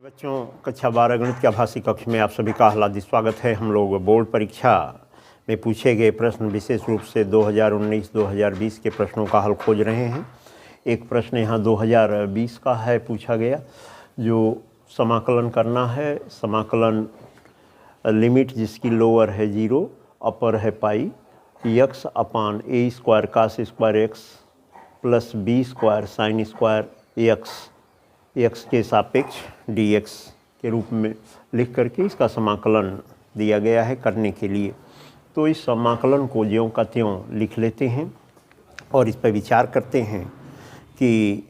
बच्चों, कक्षा 12 गणित के आभासी कक्ष में आप सभी का हार्दिक स्वागत है। हम लोग बोर्ड परीक्षा में पूछे गए प्रश्न, विशेष रूप से 2019-2020 के प्रश्नों का हल खोज रहे हैं। एक प्रश्न यहाँ 2020 का है, पूछा गया, जो समाकलन करना है। समाकलन लिमिट जिसकी लोअर है 0, अपर है पाई, x अपान ए square cos square x plus B square sine square x के सापेक्ष dx के रूप में लिख करके इसका समाकलन दिया गया है करने के लिए। तो इस समाकलन को ज्यों का त्यों लिख लेते हैं और इस पर विचार करते हैं कि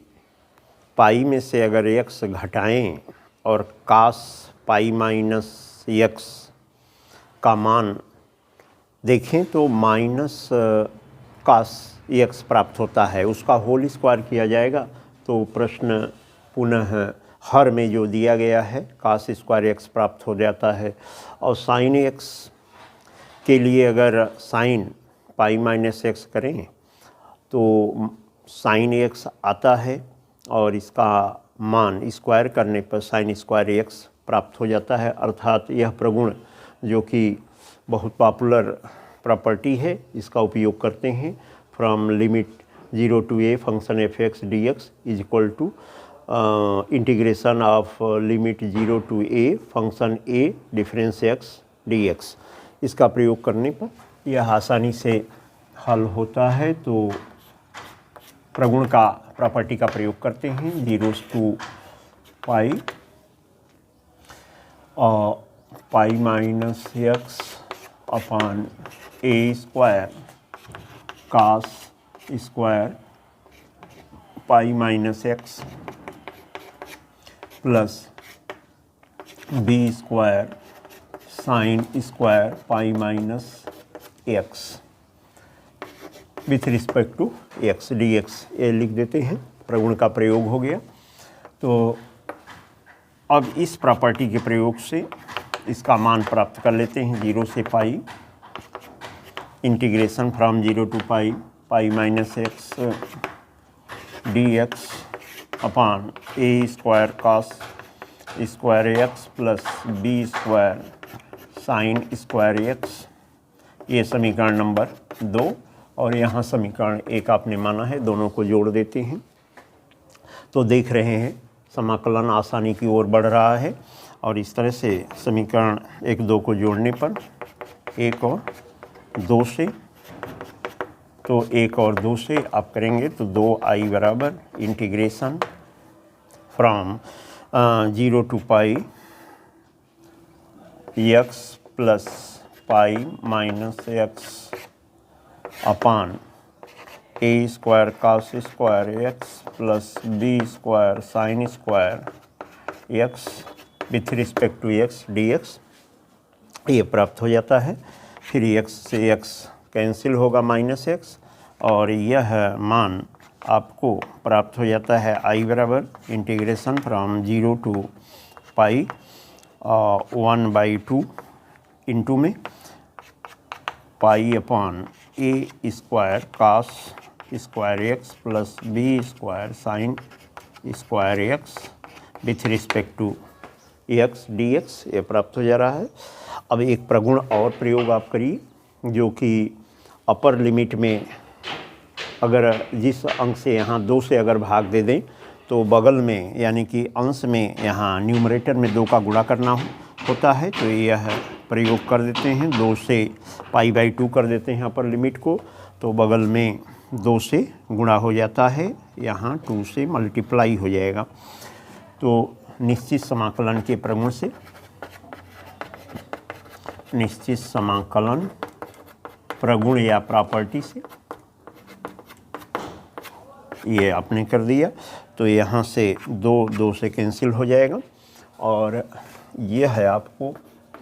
पाई में से अगर x घटाएं और कास पाई माइनस x का मान देखें तो माइनस कास x प्राप्त होता है। उसका होल स्क्वायर किया जाएगा तो प्रश्न पुनः हर में जो दिया गया है कास स्क्वायर एक्स प्राप्त हो जाता है। और साइन एक्स के लिए अगर साइन पाई माइनस एक्स करें तो साइन एक्स आता है और इसका मान स्क्वायर करने पर साइन स्क्वायर एक्स प्राप्त हो जाता है। अर्थात यह प्रगुण जो कि बहुत पॉपुलर प्रॉपर्टी है, इसका उपयोग करते हैं। From limit 0 to a function F X D X is equal to integration of limit 0 to a function a difference x dx। इसका प्रयोग करने पर यह आसानी से हल होता है। तो प्रगुण का प्रॉपर्टी का प्रयोग करते हैं। 0 to pi pi minus X upon A square cos square pi minus X plus B square sine square pi minus X with respect to x D x, ये लिख देते हैं। प्रगुण का प्रयोग हो गया। तो अब इस प्रॉपर्टी के प्रयोग से इसका मान प्राप्त कर लेते हैं। 0 से pi integration from 0 to pi pi minus X D x upon A square cos square x plus B square sine square X, ये समीकरण नंबर 2। और यहाँ समीकरण 1 आपने माना है, दोनों को जोड़ देते हैं। तो देख रहे हैं समाकलन आसानी की ओर बढ़ रहा है। और इस तरह से समीकरण 1, 2 को जोड़ने पर 1 और 2 से, तो 1 और 2 से आप करेंगे तो 2i बराबर integration from 0 to pi X plus pi minus X upon A square cos square x plus B square sine square x with respect to x D x, ये प्राप्त हो जाता है। फिर एक्स से एक्स कैंसिल होगा minus X, और यह मान आपको प्राप्त हो जाता है आई बराबर integration from 0 to pi 1/2 into में pi upon a square cos square x plus B square sine square x with respect to x D x, ये प्राप्त हो जा रहा है। अब एक प्रगुण और प्रयोग आप करिए, जो कि अपर लिमिट में अगर जिस अंक से यहाँ 2 से अगर भाग दे दें तो बगल में यानी कि अंश में यहाँ न्यूमरेटर में 2 का गुणा करना होता है। तो यह प्रयोग कर देते हैं। 2 से पाई/2 कर देते हैं अपर लिमिट को, तो बगल में 2 से गुणा हो जाता है, यहाँ 2 से मल्टीप्लाई हो जाएगा। तो निश्चित समाकलन के प्रगुण से, निश्चित समाकलन प्रगुण या प्रॉपर्टी से ये आपने कर दिया। तो यहाँ से 2 से कैंसिल हो जाएगा, और ये है आपको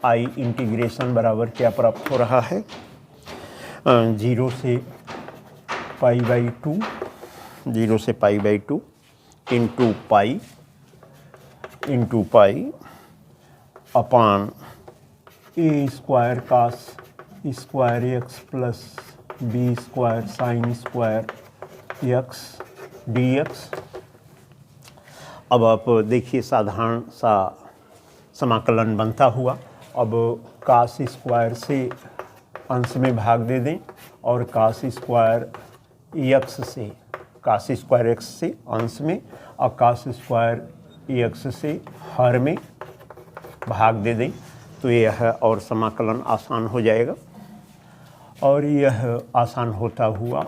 आई इंटीग्रेशन बराबर क्या प्राप्त हो रहा है, 0 से पाई/2 0 से पाई/2 इंटू पाई अपान ए square cos square x plus B square sine square x D x. अब आप देखिए साधारण सा समाकलन बनता हुआ। अब कास स्क्वायर से अंश में भाग दे दें और कास स्क्वायर एक्स से, कास स्क्वायर एक्स से अंश में और कास स्क्वायर एक्स से हर में भाग दे दें तो यह और समाकलन आसान हो जाएगा। और यह आसान होता हुआ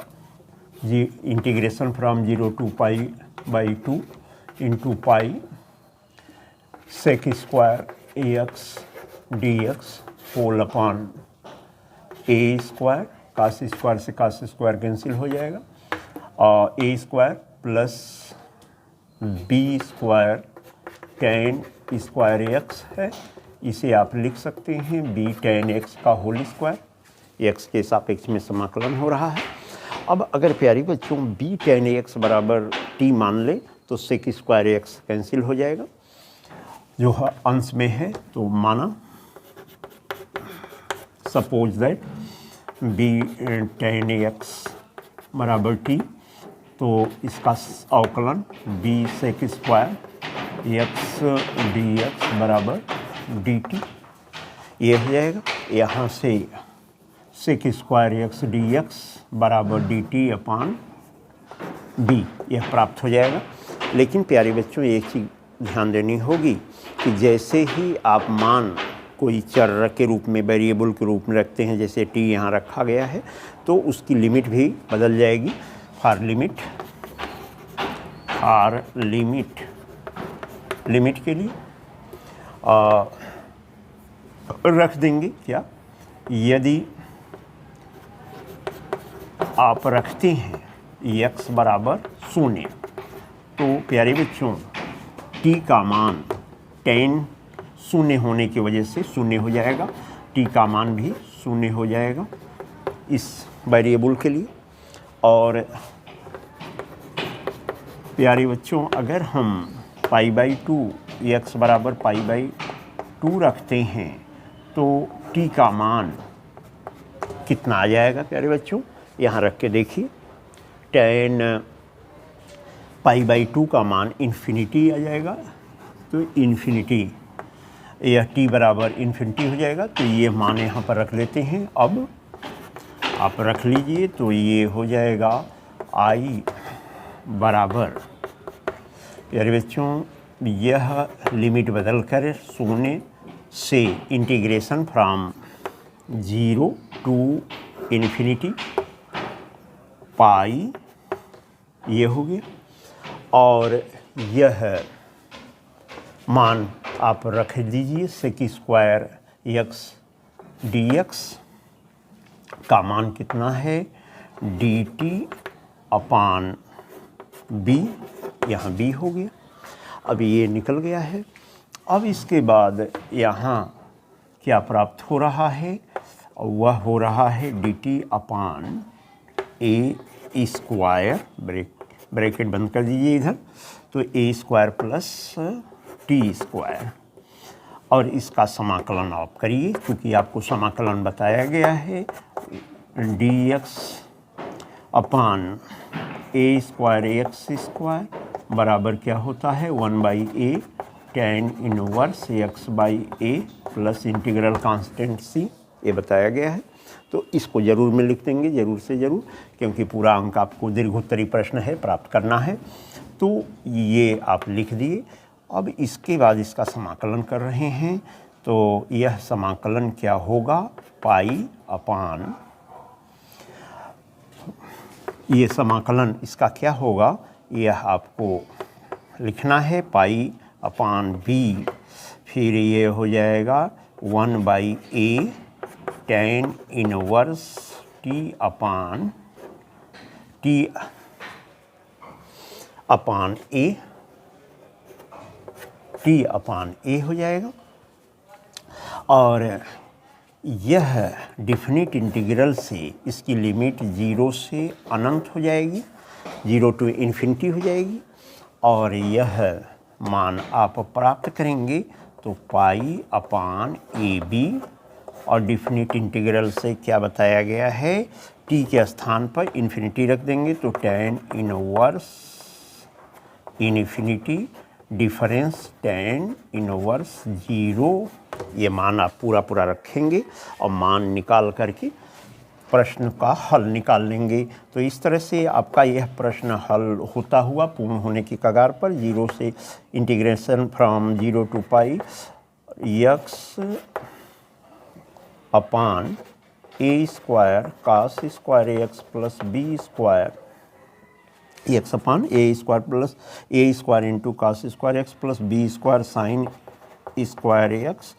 जी integration from 0 to π/2 into pi sec square x D x whole upon a square, cos square से कास स्क्वायर कैंसिल हो जाएगा, और a square plus B square tan square x है, इसे आप लिख सकते हैं बी tan एक्स का होल स्क्वायर, एक्स के सापेक्ष में समाकलन हो रहा है। अब अगर प्यारी बच्चों बी tan एक्स बराबर टी मान ले तो सेक स्क्वायर एक्स कैंसिल हो जाएगा जो अंश में है। तो माना suppose that B tan X बराबर टी, तो इसका अवकलन B sec square x D X बराबर डी टी ये हो जाएगा। यहाँ से sec square x D X बराबर डी टी अपान बी यह प्राप्त हो जाएगा। लेकिन प्यारे बच्चों एक चीज़ ध्यान देनी होगी कि जैसे ही आप मान कोई चर के रूप में, वेरिएबल के रूप में रखते हैं, जैसे टी यहाँ रखा गया है, तो उसकी लिमिट भी बदल जाएगी। फार लिमिट के लिए रख देंगे क्या, यदि आप रखते हैं x बराबर 0 तो प्यारे बच्चों t का मान tan 0 होने की वजह से 0 हो जाएगा, t का मान भी 0 हो जाएगा इस वेरिएबल के लिए। और प्यारे बच्चों अगर हम π/2 x बराबर π/2 रखते हैं तो t का मान कितना आ जाएगा प्यारे बच्चों, यहाँ रख के देखिए tan π/2 का मान इन्फिनिटी आ जाएगा। तो इन्फिनिटी यह t बराबर इन्फिनिटी हो जाएगा, तो ये मान यहाँ पर रख लेते हैं। अब आप रख लीजिए तो ये हो जाएगा i बराबर, प्यारे बच्चों यह लिमिट बदल कर 0 से integration from 0 to infinity pi ये हो गया। और यह मान आप रख दीजिए sec square x D X का मान कितना है डी टी अपान बी, यहाँ बी हो गया। अब ये निकल गया है। अब इसके बाद यहाँ क्या प्राप्त हो रहा है, वह हो रहा है डी टी अपान ए स्क्वायर, ब्रैकेट बंद कर दीजिए इधर, तो ए स्क्वायर प्लस टी स्क्वायर। और इसका समाकलन आप करिए, क्योंकि आपको समाकलन बताया गया है डी एक्स अपान ए स्क्वायर एक्स स्क्वायर बराबर क्या होता है 1/a tan inverse x by a plus integral constant c, ये बताया गया है। तो इसको ज़रूर में लिख देंगे, ज़रूर से ज़रूर, क्योंकि पूरा अंक आपको दीर्घोत्तरी प्रश्न है प्राप्त करना है। तो ये आप लिख दिए। अब इसके बाद इसका समाकलन कर रहे हैं, तो यह समाकलन क्या होगा पाई अपान, ये समाकलन इसका क्या होगा यह आपको लिखना है पाई अपान बी, फिर ये हो जाएगा 1/a tan inverse T upon ए हो जाएगा। और यह डिफिनिट इंटीग्रल से इसकी लिमिट 0 से अनंत हो जाएगी, 0 टू इन्फिनिटी हो जाएगी। और यह मान आप प्राप्त करेंगे तो पाई अपान ए बी, और डिफिनिट इंटीग्रल से क्या बताया गया है टी के स्थान पर इन्फिनिटी रख देंगे तो tan inverse infinity difference tan inverse 0, ये मान आप पूरा रखेंगे और मान निकाल करके प्रश्न का हल निकाल लेंगे। तो इस तरह से आपका यह प्रश्न हल होता हुआ पूर्ण होने की कगार पर 0 से इंटीग्रेशन फ्रॉम 0 to पाई x अपान a square cos square ax plus b square x अपान a square plus a square into cos square x plus b square sine square x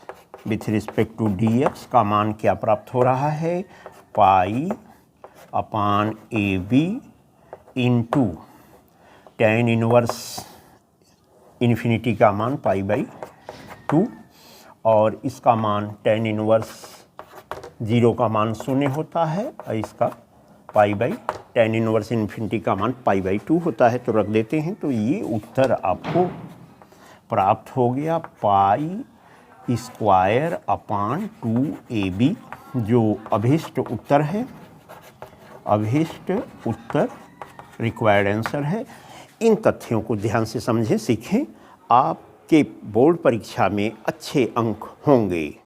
with respect to dx का मान क्या प्राप्त हो रहा है, pi upon a b into tan inverse infinity का मान पाई/2 और इसका मान tan इनवर्स 0 का मान 0 होता है और इसका tan इनवर्स इन्फिनिटी का मान पाई/2 होता है। तो रख देते हैं, तो ये उत्तर आपको प्राप्त हो गया पाई स्क्वायर अपान 2ab, जो अभीष्ट उत्तर है, अभीष्ट उत्तर रिक्वायर्ड आंसर है। इन तथ्यों को ध्यान से समझें, सीखें, आपके बोर्ड परीक्षा में अच्छे अंक होंगे।